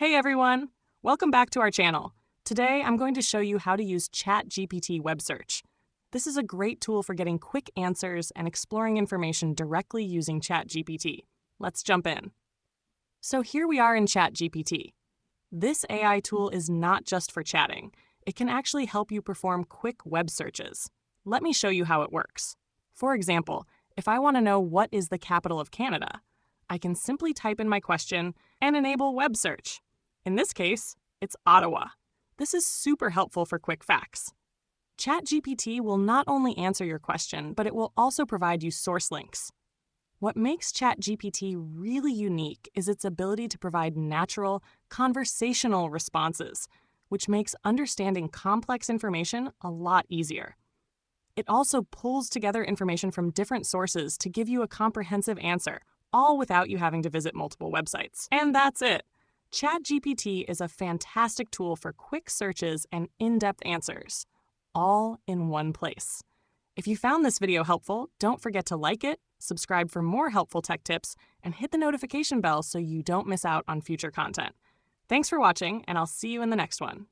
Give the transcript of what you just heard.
Hey everyone! Welcome back to our channel. Today I'm going to show you how to use ChatGPT web search. This is a great tool for getting quick answers and exploring information directly using ChatGPT. Let's jump in. So here we are in ChatGPT. This AI tool is not just for chatting. It can actually help you perform quick web searches. Let me show you how it works. For example, if I want to know what is the capital of Canada, I can simply type in my question and enable web search. In this case, it's Ottawa. This is super helpful for quick facts. ChatGPT will not only answer your question, but it will also provide you source links. What makes ChatGPT really unique is its ability to provide natural, conversational responses, which makes understanding complex information a lot easier. It also pulls together information from different sources to give you a comprehensive answer, all without you having to visit multiple websites. And that's it. ChatGPT is a fantastic tool for quick searches and in-depth answers, all in one place. If you found this video helpful, don't forget to like it, subscribe for more helpful tech tips, and hit the notification bell so you don't miss out on future content. Thanks for watching, and I'll see you in the next one.